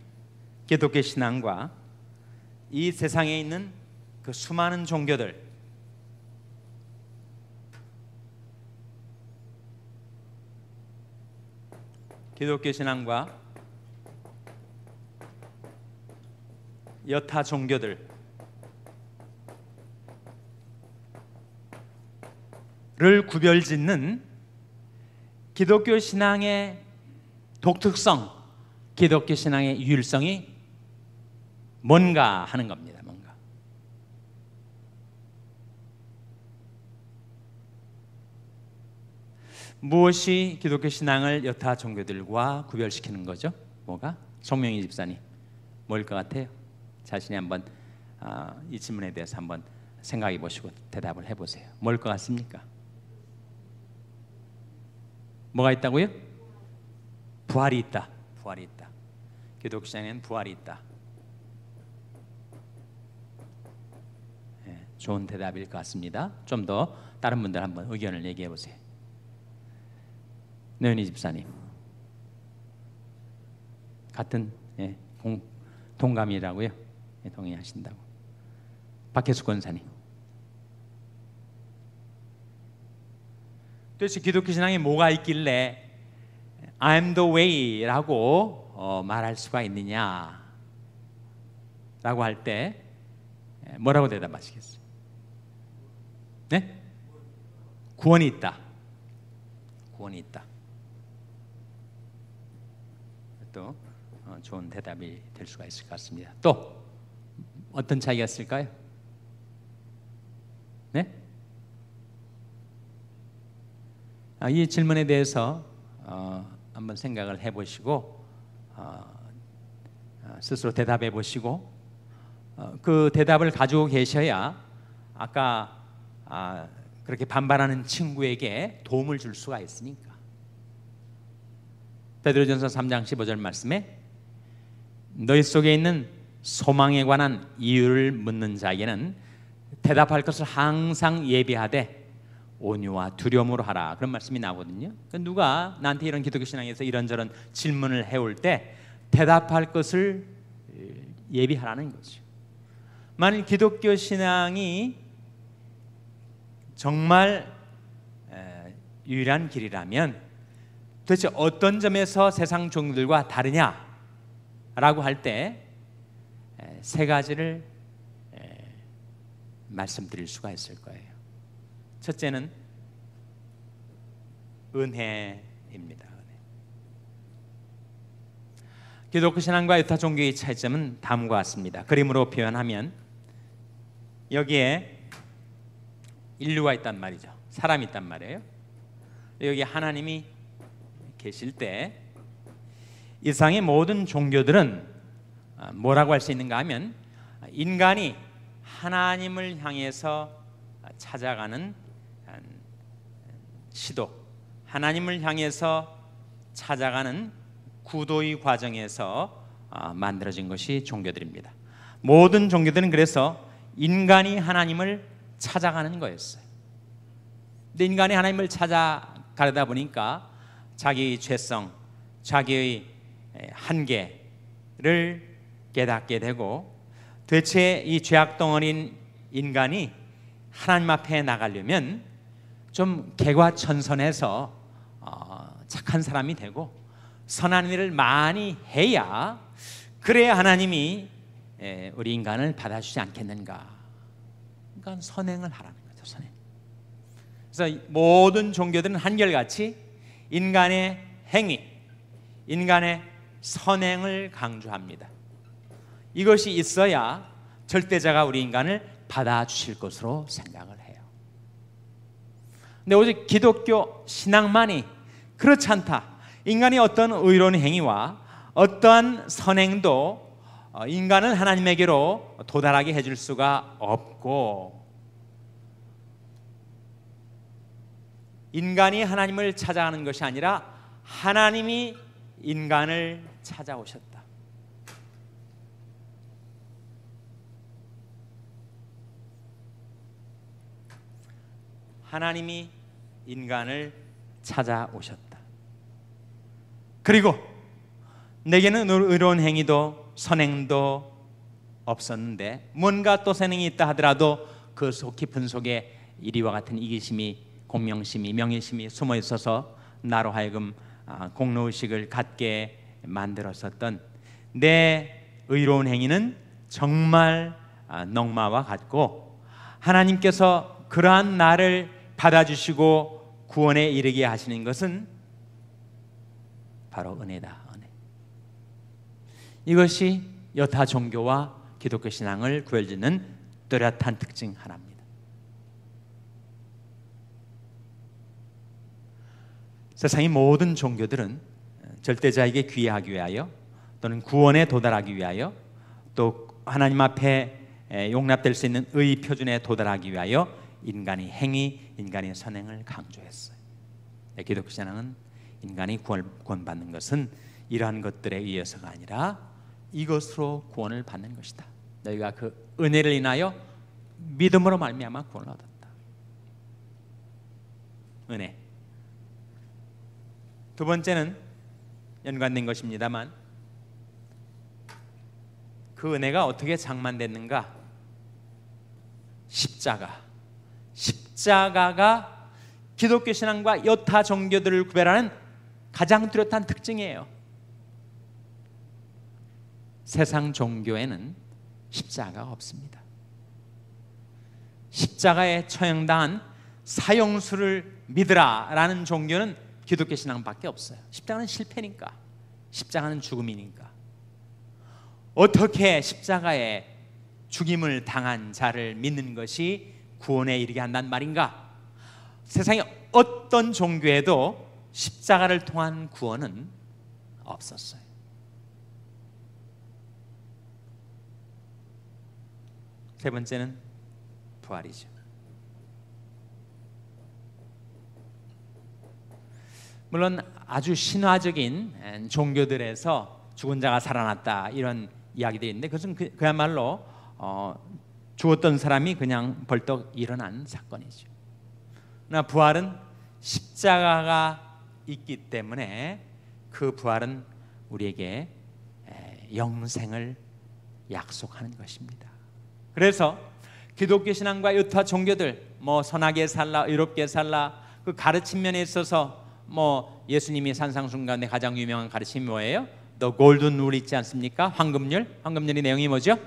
기독교 신앙과 이 세상에 있는 그 수많은 종교들, 기독교 신앙과 여타 종교들을 구별짓는 기독교 신앙의 독특성, 기독교 신앙의 유일성이 뭔가 하는 겁니다. 뭔가. 무엇이 기독교 신앙을 여타 종교들과 구별시키는 거죠? 뭐가? 송명희 집사님, 뭐일 것 같아요? 자신이 한번 이 질문에 대해서 한번 생각해 보시고 대답을 해보세요. 뭘 것 같습니까? 뭐가 있다고요? 부활이 있다. 부활이 있다. 기독교 신앙에는 부활이 있다. 네, 좋은 대답일 것 같습니다. 좀 더 다른 분들 한번 의견을 얘기해 보세요. 노현희 집사님, 같은 동감이라고요? 동의하신다고. 박혜수 권사님, 도대체 기독교 신앙에 뭐가 있길래 I'm the way라고 말할 수가 있느냐 라고 할 때 뭐라고 대답하시겠어요? 네? 구원이 있다. 구원이 있다. 또 좋은 대답이 될 수가 있을 것 같습니다. 또 어떤 차이가 있을까요? 네? 이 질문에 대해서 한번 생각을 해보시고 스스로 대답해 보시고 그 대답을 가지고 계셔야 아까 그렇게 반발하는 친구에게 도움을 줄 수가 있으니까. 베드로전서 3장 15절 말씀에 너희 속에 있는 소망에 관한 이유를 묻는 자에게는 대답할 것을 항상 예비하되 온유와 두려움으로 하라, 그런 말씀이 나오거든요. 누가 나한테 이런 기독교 신앙에서 이런저런 질문을 해올 때 대답할 것을 예비하라는 거죠. 만일 기독교 신앙이 정말 유일한 길이라면 도대체 어떤 점에서 세상 종들과 다르냐라고 할 때 세 가지를 말씀드릴 수가 있을 거예요. 첫째는 은혜입니다. 기독교 신앙과 여타 종교의 차이점은 다음과 같습니다. 그림으로 표현하면 여기에 인류가 있단 말이죠. 사람이 있단 말이에요. 여기 하나님이 계실 때 이상의 모든 종교들은 뭐라고 할 수 있는가 하면 인간이 하나님을 향해서 찾아가는 시도, 하나님을 향해서 찾아가는 구도의 과정에서 만들어진 것이 종교들입니다. 모든 종교들은 그래서 인간이 하나님을 찾아가는 거였어요. 근데 인간이 하나님을 찾아가다 보니까 자기의 죄성, 자기의 한계를 깨닫게 되고 대체 이 죄악덩어리인 인간이 하나님 앞에 나가려면 좀 개과천선해서 착한 사람이 되고 선한 일을 많이 해야 그래야 하나님이 우리 인간을 받아주지 않겠는가. 그러니까 선행을 하라는 거죠. 선행. 그래서 모든 종교들은 한결같이 인간의 행위, 인간의 선행을 강조합니다. 이것이 있어야 절대자가 우리 인간을 받아주실 것으로 생각을 해요. 근데 오직 기독교 신앙만이 그렇지 않다. 인간이 어떤 의로운 행위와 어떠한 선행도 인간을 하나님에게로 도달하게 해줄 수가 없고, 인간이 하나님을 찾아가는 것이 아니라 하나님이 인간을 찾아오셨다. 하나님이 인간을 찾아오셨다. 그리고 내게는 의로운 행위도 선행도 없었는데 뭔가 또 선행이 있다 하더라도 그 속 깊은 속에 이리와 같은 이기심이, 공명심이, 명예심이 숨어 있어서 나로 하여금 공로의식을 갖게 만들었었던 내 의로운 행위는 정말 넝마와 같고, 하나님께서 그러한 나를 받아주시고 구원에 이르게 하시는 것은 바로 은혜다. 은혜. 이것이 여타 종교와 기독교 신앙을 구별짓는 뚜렷한 특징 하나입니다. 세상의 모든 종교들은 절대자에게 귀의하기 위하여 또는 구원에 도달하기 위하여 또 하나님 앞에 용납될 수 있는 의 표준에 도달하기 위하여 인간의 행위, 인간의 선행을 강조했어요. 기독교 신앙은 인간이 구원받는 것은 이러한 것들에 의해서가 아니라 이것으로 구원을 받는 것이다. 너희가 그 은혜를 인하여 믿음으로 말미암아 구원을 얻었다. 은혜. 두 번째는 연관된 것입니다만, 그 은혜가 어떻게 장만됐는가? 십자가가 기독교 신앙과 여타 종교들을 구별하는 가장 뚜렷한 특징이에요. 세상 종교에는 십자가가 없습니다. 십자가에 처형당한 사형수를 믿으라라는 종교는 기독교 신앙밖에 없어요. 십자가는 실패니까, 십자가는 죽음이니까. 어떻게 십자가에 죽임을 당한 자를 믿는 것이 구원에 이르게 한단 말인가? 세상의 어떤 종교에도 십자가를 통한 구원은 없었어요. 세 번째는 부활이죠. 물론 아주 신화적인 종교들에서 죽은 자가 살아났다 이런 이야기들이 있는데, 그것은 그야말로 죽었던 사람이 그냥 벌떡 일어난 사건이죠. 그러나 부활은 십자가가 있기 때문에 그 부활은 우리에게 영생을 약속하는 것입니다. 그래서 기독교 신앙과 여타 종교들, 선하게 살라, 의롭게 살라, 그 가르침 면에 있어서 예수님이 산상순 가운데 가장 유명한 가르침이 뭐예요? The golden rule 있지 않습니까? 황금률의 내용이 뭐죠?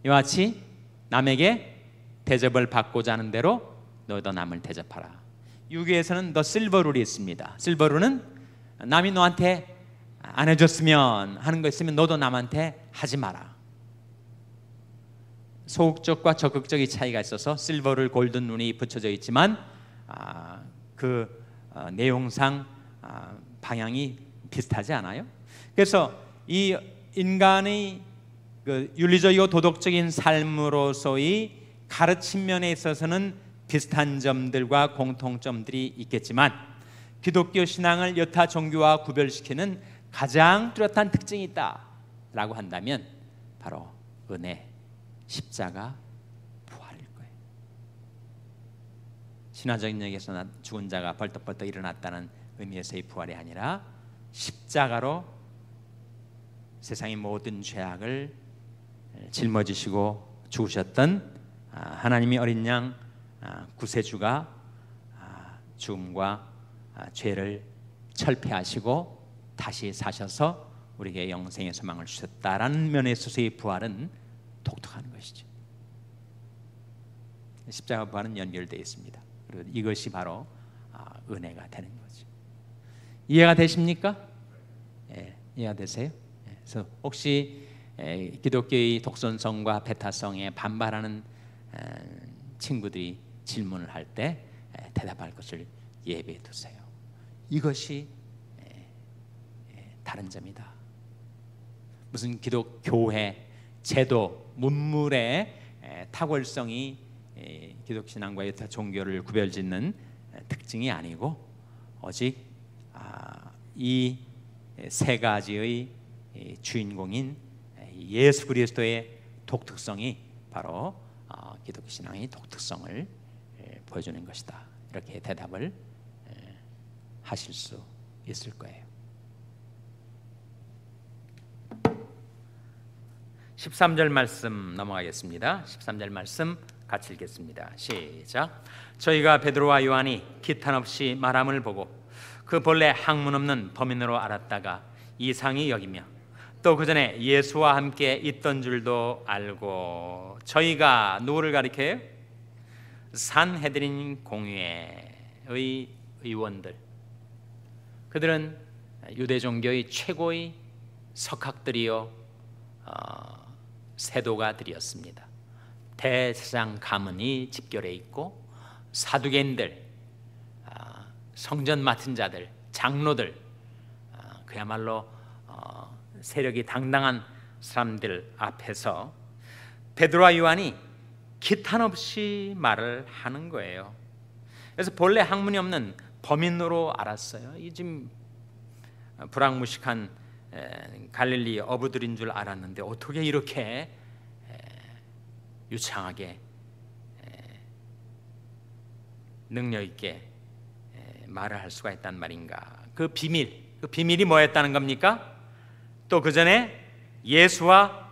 이와 같이 남에게 대접을 받고자 하는 대로 너도 남을 대접하라. 유교에서는 The silver rule이 있습니다. silver rule는 남이 너한테 안 해줬으면 하는 거 있으면 너도 남한테 하지 마라. 소극적과 적극적인 차이가 있어서 실버를 골든 룬이 붙여져 있지만 그 내용상 방향이 비슷하지 않아요? 그래서 이 인간의 그 윤리적이고 도덕적인 삶으로서의 가르침 면에 있어서는 비슷한 점들과 공통점들이 있겠지만, 기독교 신앙을 여타 종교와 구별시키는 가장 뚜렷한 특징이 있다라고 한다면 바로 은혜, 십자가, 부활일 거예요. 신화적인 얘기에서 죽은 자가 벌떡벌떡 일어났다는 의미에서의 부활이 아니라 십자가로 세상의 모든 죄악을 짊어지시고 죽으셨던 하나님의 어린 양 구세주가 죽음과 죄를 철폐하시고 다시 사셔서 우리에게 영생의 소망을 주셨다라는 면에 있어서의 부활은 독특한 것이죠. 십자가 부활은 연결되어 있습니다. 그리고 이것이 바로 은혜가 되는 거죠. 이해가 되십니까? 예, 이해가 되세요? 예, 그래서 혹시 기독교의 독선성과 배타성에 반발하는 친구들이 질문을 할 때 대답할 것을 예비해 두세요. 이것이 다른 점이다. 무슨 기독교회 제도 문물의 탁월성이 기독신앙과의 종교를 구별짓는 특징이 아니고 오직 이 세 가지의 주인공인 예수 그리스도의 독특성이 바로 기독신앙의 독특성을 보여주는 것이다. 이렇게 대답을 하실 수 있을 거예요. 13절 말씀 넘어가겠습니다. 13절 말씀 같이 읽겠습니다. 시작. 저희가 베드로와 요한이 기탄 없이 말함을 보고 그 본래 학문 없는 범인으로 알았다가 이상히 여기며 또 그 전에 예수와 함께 있던 줄도 알고. 저희가 누구를 가리켜요? 산헤드린 공회의 의원들. 그들은 유대 종교의 최고의 석학들이요 세도가들이었습니다. 대제사장 가문이 집결해 있고 사두개인들, 성전 맡은 자들, 장로들, 그야말로 세력이 당당한 사람들 앞에서 베드로와 요한이 기탄 없이 말을 하는 거예요. 그래서 본래 학문이 없는 범인으로 알았어요. 이 지금 불황무식한 갈릴리 어부들인 줄 알았는데 어떻게 이렇게 유창하게 능력 있게 말을 할 수가 있단 말인가? 그 비밀이 뭐였다는 겁니까? 또 그 전에 예수와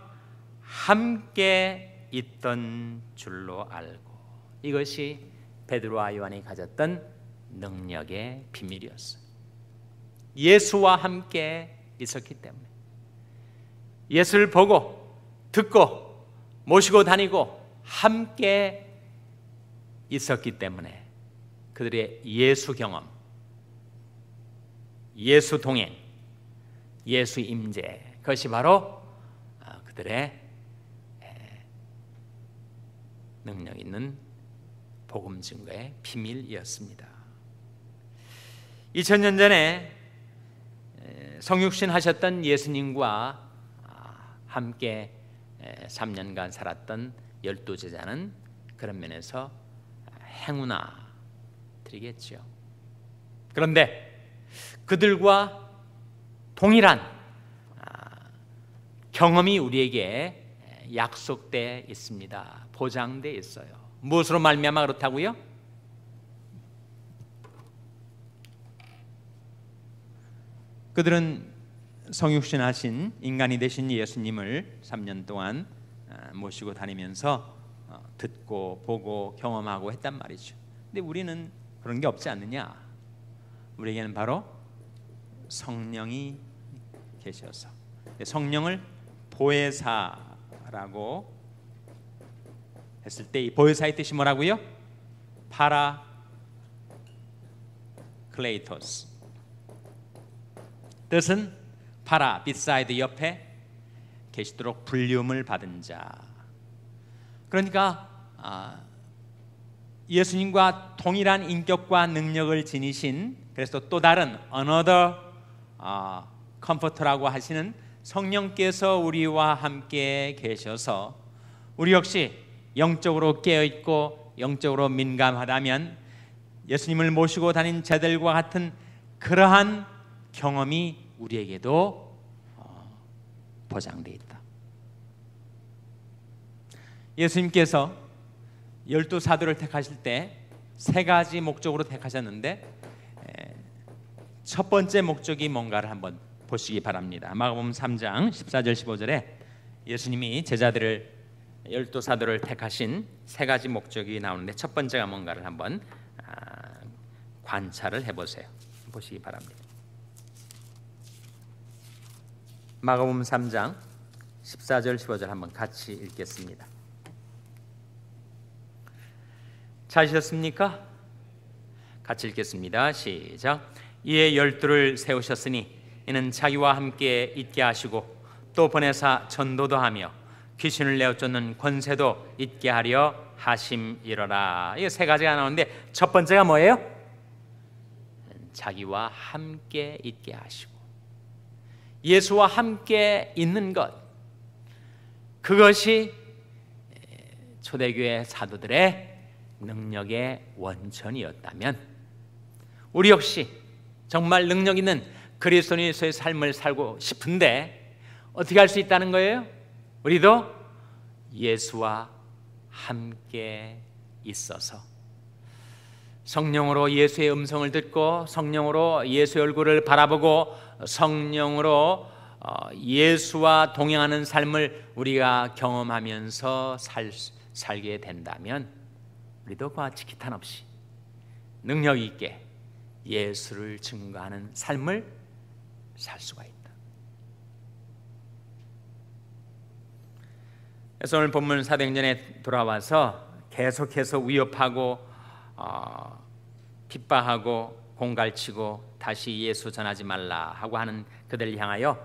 함께 있던 줄로 알고. 이것이 베드로와 요한이 가졌던 능력의 비밀이었어요. 예수와 함께 있었기 때문에, 예수를 보고 듣고 모시고 다니고 함께 있었기 때문에 그들의 예수 경험, 예수 동행, 예수 임재, 그것이 바로 그들의 능력 있는 복음 증거의 비밀이었습니다. 2000년 전에 성육신 하셨던 예수님과 함께 3년간 살았던 12제자는 그런 면에서 행운아 드리겠죠. 그런데 그들과 동일한 경험이 우리에게 약속되어 있습니다. 보장되어 있어요. 무엇으로 말미암아 그렇다고요? 그들은 성육신하신 인간이 되신 예수님을 3년 동안 모시고 다니면서 듣고 보고 경험하고 했단 말이죠. 근데 우리는 그런 게 없지 않느냐? 우리에게는 바로 성령이 계셔서, 성령을 보혜사라고 했을 때 이 보혜사의 뜻이 뭐라고요? 파라클레이토스. 뜻은 파라, 비사이드, 옆에 계시도록 불리움을 받은 자. 그러니까 예수님과 동일한 인격과 능력을 지니신, 그래서 또 다른 another comforter라고 하시는 성령께서 우리와 함께 계셔서 우리 역시 영적으로 깨어있고 영적으로 민감하다면 예수님을 모시고 다닌 자들과 같은 그러한 경험이 우리에게도 보장되어 있다. 예수님께서 12사도를 택하실 때 세 가지 목적으로 택하셨는데 첫 번째 목적이 뭔가를 한번 보시기 바랍니다. 마가복음 3장 14절 15절에 예수님이 제자들을 12사도를 택하신 세 가지 목적이 나오는데 첫 번째가 뭔가를 한번 관찰을 해보세요. 보시기 바랍니다. 마가복음 3장 14절 15절 한번 같이 읽겠습니다. 찾으셨습니까? 같이 읽겠습니다. 시작. 이에 12를 세우셨으니 이는 자기와 함께 있게 하시고 또 보내사 전도도 하며 귀신을 내어 쫓는 권세도 있게 하려 하심이로라. 이 세 가지가 나오는데 첫 번째가 뭐예요? 자기와 함께 있게 하시고, 예수와 함께 있는 것, 그것이 초대교회 사도들의 능력의 원천이었다면 우리 역시 정말 능력 있는 그리스도인의 삶을 살고 싶은데 어떻게 할 수 있다는 거예요? 우리도 예수와 함께 있어서 성령으로 예수의 음성을 듣고 살고 예수의 얼굴을 바라보고 성령으로 예수와 동행하는 삶을 우리가 경험하면서 살게 된다면 우리도 그와 지키탄 없이 능력 있게 예수를 증거하는 삶을 살 수가 있다. 그래서 오늘 본문 사도행전에 돌아와서 계속해서 위협하고 핍박하고 공갈치고 다시 예수 전하지 말라 하고 하는 그들을 향하여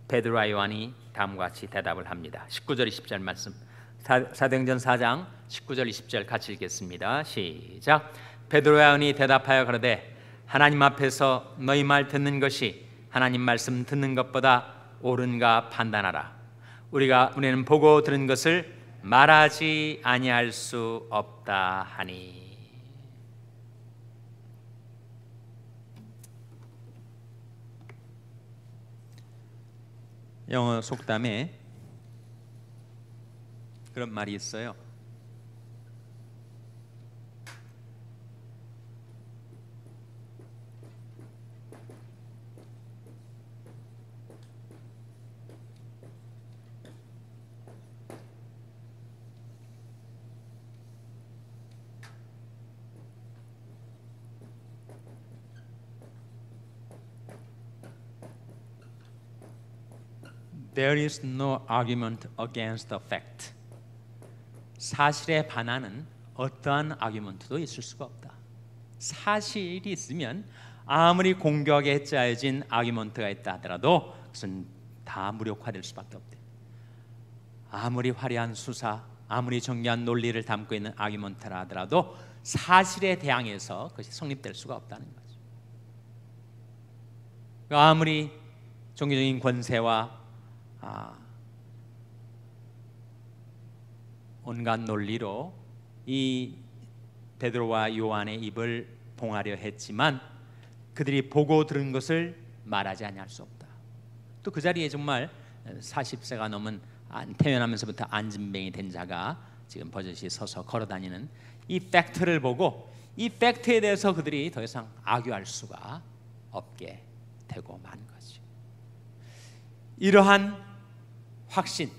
베드로와 요한이 다음과 같이 대답을 합니다. 19절 20절 말씀, 사도행전 4장 19절 20절 같이 읽겠습니다. 시작. 베드로와 요한이 대답하여 가로되 하나님 앞에서 너희 말 듣는 것이 하나님 말씀 듣는 것보다 옳은가 판단하라. 우리는 보고 들은 것을 말하지 아니할 수 없다 하니. 영어 속담에 그런 말이 있어요. There is no argument against the fact. 사실에 반하는 어떠한 아규먼트도 있을 수가 없다. 사실이 있으면 아무리 공격에 짜여진 아규먼트가 있다 하더라도 그것은 다 무력화될 수밖에 없대. 아무리 화려한 수사, 아무리 정교한 논리를 담고 있는 아규먼트라 하더라도 사실에 대항해서 그것이 성립될 수가 없다는 거죠. 아무리 종교적인 권세와 온갖 논리로 이 베드로와 요한의 입을 봉하려 했지만 그들이 보고 들은 것을 말하지 아니할 수 없다. 또 그 자리에 정말 40세가 넘은 태어나면서부터 안진뱅이 된 자가 지금 버젓이 서서 걸어다니는 이 팩트를 보고 이 팩트에 대해서 그들이 더 이상 아규할 수가 없게 되고 만 거죠. 이러한 확신,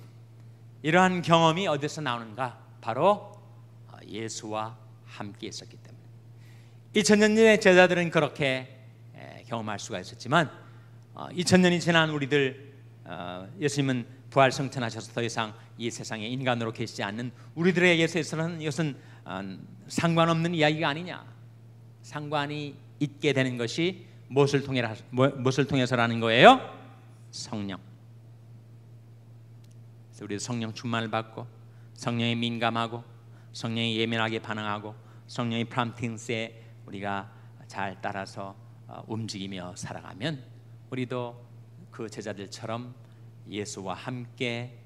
이러한 경험이 어디서 나오는가? 바로 예수와 함께 있었기 때문에. 2000년 전의 제자들은 그렇게 경험할 수가 있었지만 2000년이 지난 우리들, 예수님은 부활 성천하셔서 더 이상 이 세상에 인간으로 계시지 않는 우리들에게 있어서는 이것은 상관없는 이야기가 아니냐. 상관이 있게 되는 것이 무엇을 통해서라는 거예요? 성령. 우리 성령 충만을 받고 성령에 민감하고 성령이 예민하게 반응하고 성령의 프람팅스에 우리가 잘 따라서 움직이며 살아가면 우리도 그 제자들처럼 예수와 함께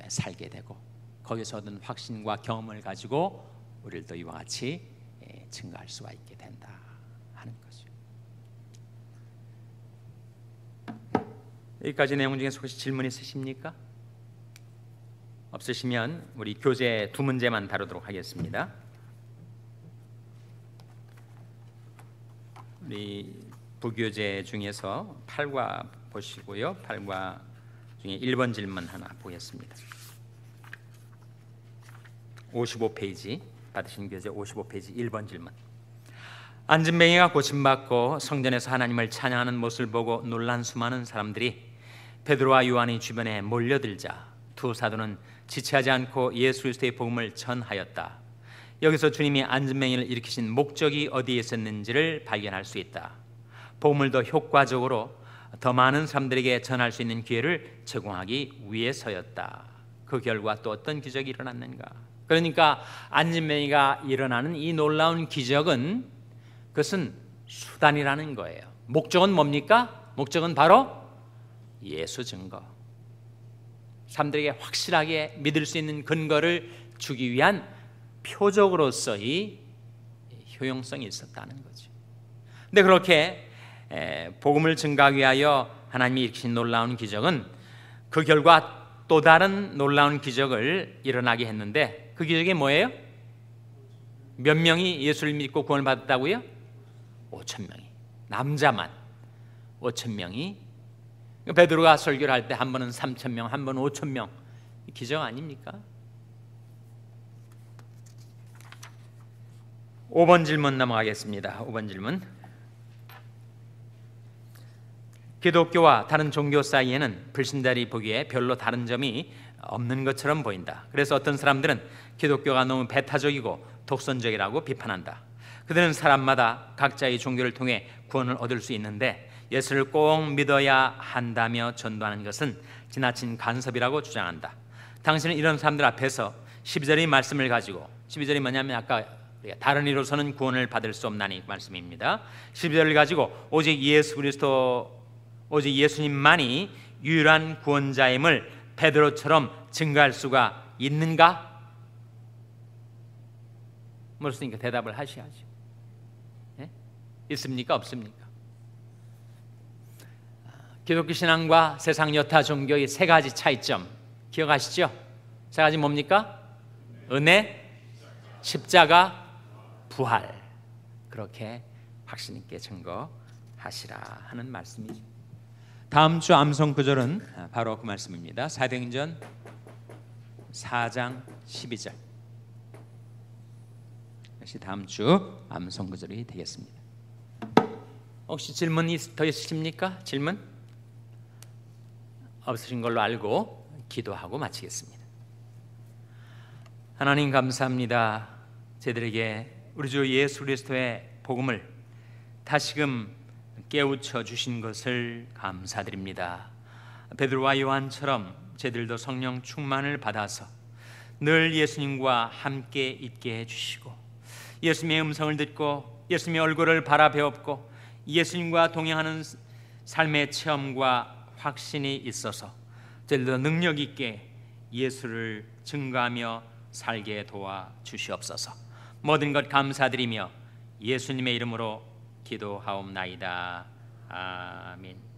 살게 되고 거기서 얻은 확신과 경험을 가지고 우리를 또 이와 같이 증거할 수가 있게 된다 하는 거죠. 여기까지 내용 중에서 혹시 질문 있으십니까? 없으시면 우리 교재 두 문제만 다루도록 하겠습니다. 우리 부교재 중에서 8과 보시고요. 8과 중에 1번 질문 하나 보겠습니다. 55페이지 받으신 교재 55페이지 1번 질문. 안진뱅이가 고침받고 성전에서 하나님을 찬양하는 모습을 보고 놀란 수많은 사람들이 베드로와 요한의 주변에 몰려들자 두 사도는 지체하지 않고 예수 그리스도의 복음을 전하였다. 여기서 주님이 안진뱅이를 일으키신 목적이 어디에 있었는지를 발견할 수 있다. 복음을 더 효과적으로 더 많은 사람들에게 전할 수 있는 기회를 제공하기 위해서였다. 그 결과 또 어떤 기적이 일어났는가? 그러니까 안진뱅이가 일어나는 이 놀라운 기적은 그것은 수단이라는 거예요. 목적은 뭡니까? 목적은 바로 예수 증거. 사람들에게 확실하게 믿을 수 있는 근거를 주기 위한 표적으로서의 효용성이 있었다는 거죠. 근데 그렇게 복음을 증가하기 위하여 하나님이 일으키신 놀라운 기적은 그 결과 또 다른 놀라운 기적을 일어나게 했는데 그 기적이 뭐예요? 몇 명이 예수를 믿고 구원을 받았다고요? 5,000명이. 남자만 5,000명이. 베드로가 설교를 할 때 한 번은 3,000명, 한 번은 5,000명. 기적 아닙니까? 5번 질문 넘어가겠습니다. 5번 질문. 기독교와 다른 종교 사이에는 불신자들이 보기에 별로 다른 점이 없는 것처럼 보인다. 그래서 어떤 사람들은 기독교가 너무 배타적이고 독선적이라고 비판한다. 그들은 사람마다 각자의 종교를 통해 구원을 얻을 수 있는데 예수를 꼭 믿어야 한다며 전도하는 것은 지나친 간섭이라고 주장한다. 당신은 이런 사람들 앞에서 12절의 말씀을 가지고, 12절이 뭐냐면 아까 다른 이로서는 구원을 받을 수 없나니 말씀입니다. 12절을 가지고 오직 예수님만이 유일한 구원자임을 베드로처럼 증거할 수가 있는가? 물었으니까 대답을 하셔야죠. 네? 있습니까? 없습니까? 기독교 신앙과 세상 여타 종교의 세 가지 차이점 기억하시죠? 세 가지 뭡니까? 은혜, 십자가, 부활. 그렇게 확신 있게 증거하시라 하는 말씀이죠. 다음 주 암송 구절은 바로 그 말씀입니다. 사도행전 4장 12절. 역시 다음 주 암송 구절이 되겠습니다. 혹시 질문이 더 있으십니까? 질문? 없으신 걸로 알고 기도하고 마치겠습니다. 하나님 감사합니다. 저희들에게 우리 주 예수 그리스도의 복음을 다시금 깨우쳐 주신 것을 감사드립니다. 베드로와 요한처럼 저희들도 성령 충만을 받아서 늘 예수님과 함께 있게 해주시고 예수님의 음성을 듣고 예수님의 얼굴을 바라배웠고 예수님과 동행하는 삶의 체험과 확신이 있어서 저희들도 능력 있게 예수를 증거하며 살게 도와주시옵소서. 모든 것 감사드리며 예수님의 이름으로 기도하옵나이다. 아멘.